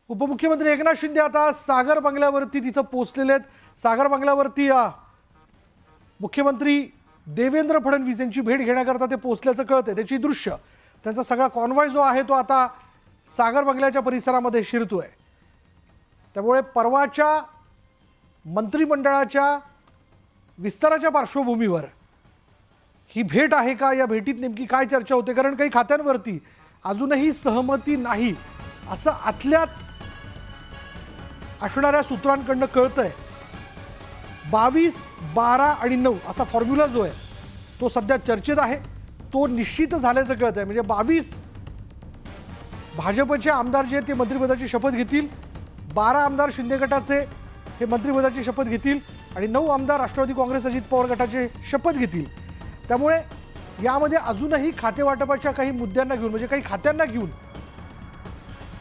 उपमुख्यमंत्री एकनाथ शिंदे आता सागर बंगल्यावरती तिथं पोहोचलेले आहेत। सागर बंगल्यावरती मुख्यमंत्री देवेंद्र फडणवीस यांची भेट घेण्याकरता ते पोहोचल्याचं कळतंय। त्याची दृश्य त्यांचा सगळा कॉन्वॉय जो आहे तो आता सागर बंगल्याच्या परिसरामध्ये शिरतोय। त्यामुळे परवाच्या मंत्रिमंडळाच्या विस्ताराच्या पार्श्वभूमीवर ही भेट आहे का, या भेटीत नेमकी काय चर्चा होते, कारण काही खात्यांवरती अजूनही सहमती नाही असं आतल्यात असणाऱ्या सूत्रांकडून कळतंय। 22, 12 आणि 9 असा फॉर्म्युला जो आहे तो सध्या चर्चेत आहे, तो निश्चित झाल्याचं कळतंय। म्हणजे 22 भाजपचे आमदार जे ते मंत्रिपदाची शपथ घेतील, 12 आमदार शिंदे गटाचे हे मंत्रिपदाची शपथ घेतील आणि 9 आमदार राष्ट्रवादी काँग्रेस अजित पवार गटाचे शपथ घेतील। त्यामुळे यामध्ये अजूनही खातेवाटपाच्या काही मुद्द्यांना घेऊन, म्हणजे काही खात्यांना घेऊन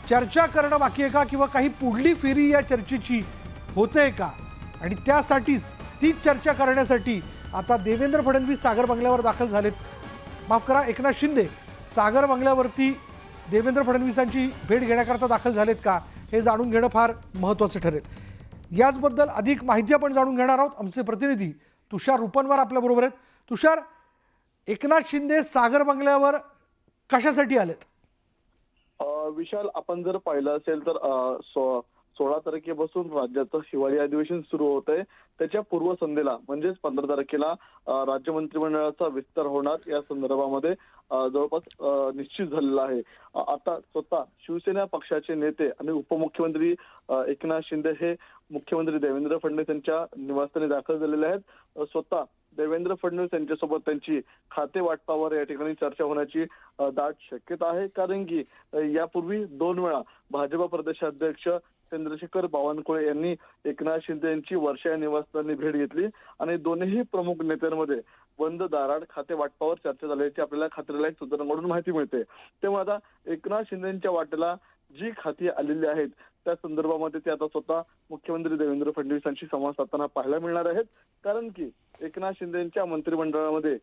चर्चा करणं बाकी आहे का, किंवा काही पुढली फेरी या चर्चेची होते का, आणि त्यासाठीच तीच चर्चा करण्यासाठी आता देवेंद्र फडणवीस सागर बंगल्यावर दाखल झालेत। माफ करा, एकनाथ शिंदे सागर बंगल्यावरती देवेंद्र फडणवीसांची भेट घेण्याकरता दाखल झालेत का, हे जाणून घेणं फार महत्त्वाचं ठरेल। याचबद्दल अधिक माहिती आपण जाणून घेणार आहोत। आमचे प्रतिनिधी तुषार रुपनवर आपल्याबरोबर आहेत। तुषार, एकनाथ शिंदे सागर बंगल्यावर कशासाठी आलेत? विशाल, आपण जर पाहिलं असेल तर 16 तारखेपासून राज्याचं हिवाळी अधिवेशन सुरू होत आहे। त्याच्या पूर्वसंध्येला म्हणजेच 15 तारखेला राज्य मंत्रिमंडळाचा विस्तार होणार या संदर्भामध्ये जवळपास निश्चित झालेला आहे। आता स्वतः शिवसेना पक्षाचे नेते आणि उपमुख्यमंत्री एकनाथ शिंदे हे मुख्यमंत्री देवेंद्र फडणवीस यांच्या निवासस्थानी दाखल झालेले आहेत। स्वतः देवेंद्र फडणवीस यांच्यासोबत त्यांची खाते वाटपावर या ठिकाणी चर्चा होण्याची दाट शक्यता आहे, कारण की यापूर्वी 2 वेळा भाजप प्रदेशाध्यक्ष चंद्रशेखर बावनकुळे यांनी एकनाथ शिंदे यांची वर्षा या निवासस्थानी भेट घेतली आणि दोन्ही प्रमुख नेत्यांमध्ये बंद दारात खाते वाटपावर चर्चा झाल्याची आपल्याला खात्रीलायक सूत्रांकडून माहिती मिळते। त्यामुळे आता एकनाथ शिंदेच्या वाटेला जी खाती आलेली आहेत त्या संदर्भामध्ये ते आता स्वतः मुख्यमंत्री देवेंद्र फडणवीसांशी संवाद साधताना पाहायला मिळणार आहेत, कारण की एकनाथ शिंदेच्या मंत्रिमंडळामध्ये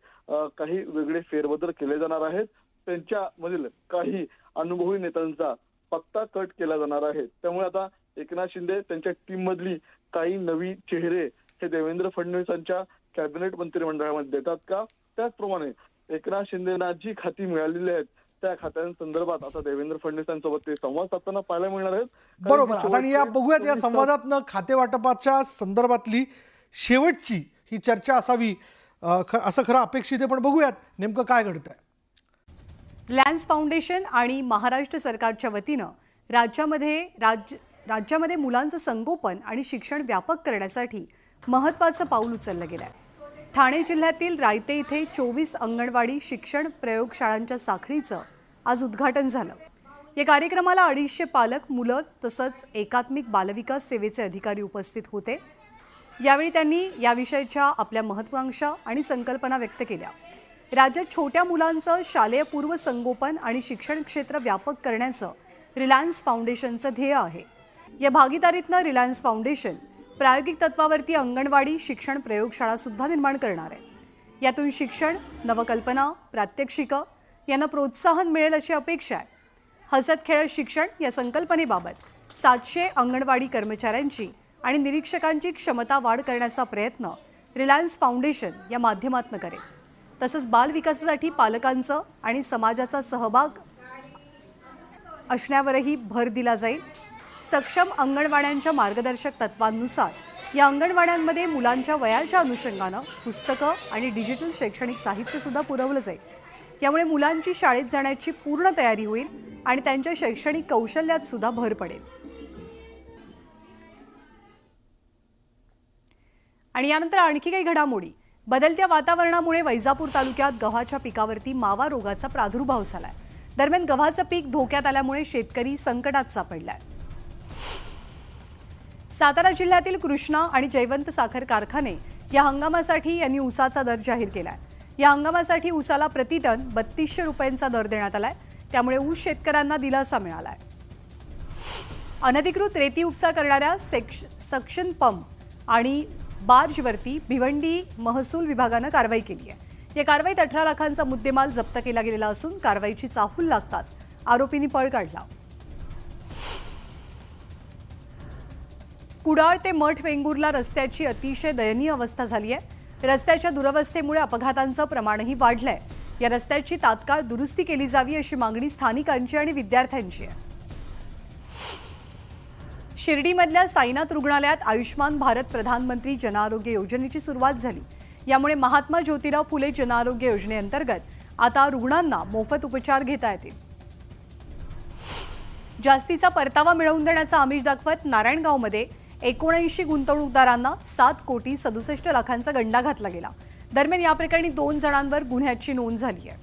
काही वेगळे फेरबदल केले जाणार आहेत। त्यांच्यामधील काही अनुभवी नेत्यांचा पत्ता कट केला जाणार आहे। त्यामुळे आता एकनाथ शिंदे त्यांच्या टीम मधली काही नवी चेहरे हे देवेंद्र फडणवीसांच्या कॅबिनेट मंत्रिमंडळामध्ये देतात का, त्याचप्रमाणे एकनाथ शिंदेना जी खाती मिळालेली आहेत त्या खात्यांसंदर्भात आता देवेंद्र फडणवीसांसोबत ते संवाद साधताना पाहायला मिळणार आहेत। बरोबर, आता या बघूयात या संवादातनं खाते वाटपाच्या संदर्भातली शेवटची ही चर्चा असावी असं खरं अपेक्षित आहे, पण बघूयात नेमकं काय घडतंय। रिलायन्स फाउंडेशन आणि महाराष्ट्र सरकारच्या वतीनं राज्यामध्ये मुलांचं संगोपन आणि शिक्षण व्यापक करण्यासाठी महत्त्वाचं पाऊल उचललं गेलं आहे। ठाणे जिल्ह्यातील रायते इथे 24 अंगणवाडी शिक्षण प्रयोगशाळांच्या साखळीचं आज उद्घाटन झालं। या कार्यक्रमाला 250 पालक, मुलं तसंच एकात्मिक बालविकास सेवेचे अधिकारी उपस्थित होते। यावेळी त्यांनी याविषयीच्या आपल्या महत्त्वाकांक्षा आणि संकल्पना व्यक्त केल्या। राज्यात छोट्या मुलांचं शालेय पूर्व संगोपन आणि शिक्षण क्षेत्र व्यापक करण्याचं रिलायन्स फाउंडेशनचं ध्येय आहे। या भागीदारीतनं रिलायन्स फाउंडेशन प्रायोगिक तत्वावरती अंगणवाडी शिक्षण प्रयोगशाळा सुद्धा निर्माण करणार आहे। यातून शिक्षण, नवकल्पना, प्रात्यक्षिकं यांना प्रोत्साहन मिळेल अशी अपेक्षा आहे। हसत खेळत शिक्षण या संकल्पनेबाबत 700 अंगणवाडी कर्मचाऱ्यांची आणि निरीक्षकांची क्षमता वाढ करण्याचा प्रयत्न रिलायन्स फाउंडेशन या माध्यमातून करेल। तसंच बाल विकासासाठी पालकांचं आणि समाजाचा सहभाग असण्यावरही भर दिला जाईल। सक्षम अंगणवाड्यांच्या मार्गदर्शक तत्वांनुसार या अंगणवाड्यांमध्ये मुलांच्या वयाच्या अनुषंगानं पुस्तकं आणि डिजिटल शैक्षणिक साहित्य सुद्धा पुरवलं जाईल। यामुळे मुलांची शाळेत जाण्याची पूर्ण तयारी होईल आणि त्यांच्या शैक्षणिक कौशल्यात सुद्धा भर पडेल। आणि यानंतर आणखी काही घडामोडी। बदलत्या वातावरणामुळे वैजापूर तालुक्यात गव्हाच्या पिकावरती मावा रोगाचा प्रादुर्भाव झालाय। दरम्यान गव्हाचं पीक धोक्यात आल्यामुळे शेतकरी संकटात सापडलाय। सातारा जिल्ह्यातील कृष्णा आणि जयवंत साखर कारखाने या हंगामासाठी यांनी ऊसाचा दर जाहीर केलाय। या हंगामासाठी ऊसाला प्रति टन 3200 रुपयांचा दर देण्यात आलाय। त्यामुळे ऊस शेतकऱ्यांना दिलासा मिळालाय। अनधिकृत रेती उपसा करणाऱ्या सक्शन पंप आणि बार्जवरती भिवंडी महसूल विभागानं कारवाई केली आहे। या कारवाईत 18 लाखांचा मुद्देमाल जप्त केला गेलेला असून कारवाईची चाहूल लागताच आरोपींनी पळ काढला। कुडाळ ते मठ वेंगुर्ला रस्त्याची अतिशय दयनीय अवस्था झाली आहे। रस्त्याच्या दुरवस्थेमुळे अपघातांचं प्रमाणही वाढलंय। या रस्त्याची तात्काळ दुरुस्ती केली जावी अशी मागणी स्थानिकांची आणि विद्यार्थ्यांची आहे। शिर्डीमधल्या साईनाथ रुग्णालयात आयुष्मान भारत प्रधानमंत्री जन आरोग्य योजनेची सुरुवात झाली। यामुळे महात्मा ज्योतिराव फुले जन आरोग्य योजनेअंतर्गत आता रुग्णांना मोफत उपचार घेता येतील। जास्तीचा परतावा मिळवून देण्याचा आमिष दाखवत नारायणगावमध्ये 79 गुंतवणूकदारांना 7,67 लाखांचा गंडा घातला गेला। दरम्यान या प्रकरणी 2 जणांवर गुन्ह्याची नोंद झाली आहे।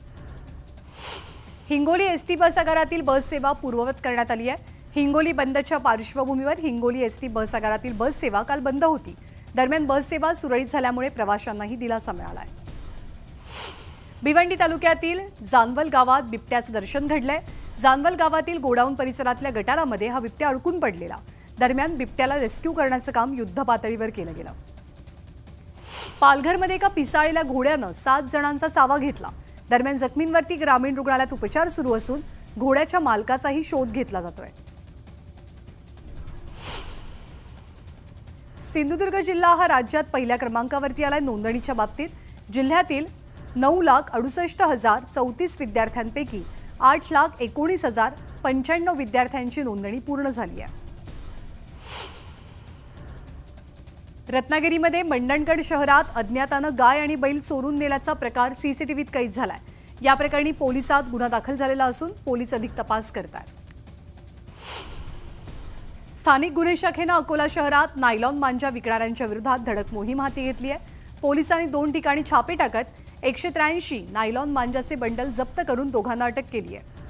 हिंगोली एसटी बस आगारातील बस सेवा पूर्ववत करण्यात आली आहे। हिंगोली बंदच्या पार्श्वभूमीवर हिंगोली एसटी बस आगारातील बस सेवा काल बंद होती। दरम्यान बस सेवा सुरळीत झाल्यामुळे प्रवाशांनाही दिलासा मिळाला आहे। भिवंडी तालुक्यातील जानवल गावात बिबट्याचं दर्शन घडलंय। जानवल गावातील गोडाऊन परिसरातल्या गटारामध्ये हा बिबट्या अडकून पडलेला। दरम्यान बिबट्याला रेस्क्यू करण्याचं काम युद्धपातळीवर केलं गेलं। पालघरमध्ये एका पिसाळलेल्या घोड्यानं 7 जणांचा चावा घेतला। दरम्यान जखमींवरती ग्रामीण रुग्णालयात उपचार सुरू असून घोड्याच्या मालकाचाही शोध घेतला जातोय। सिंधुदुर्ग जिल्हा हा राज्यात पहिल्या क्रमांकावरती आलाय नोंदणीच्या बाबतीत। जिल्ह्यातील 9,68,034 विद्यार्थ्यांपैकी 8,19,095 विद्यार्थ्यांची नोंदणी पूर्ण झाली आहे। रत्नागिरीमध्ये मंडणगड शहरात अज्ञातानं गाय आणि बैल चोरून नेल्याचा प्रकार सीसीटीव्हीत कैद झालाय। या प्रकरणी पोलिसात गुन्हा दाखल झालेला असून पोलीस अधिक तपास करतात। स्थानिक गुन्हे शाखेनं अकोला शहरात नायलॉन मांजा विकणाऱ्यांच्या विरोधात धडक मोहीम हाती घेतली आहे। पोलिसांनी 2 ठिकाणी छापे टाकत 183 नायलॉन मांजाचे बंडल जप्त करून दोघांना अटक केली आहे।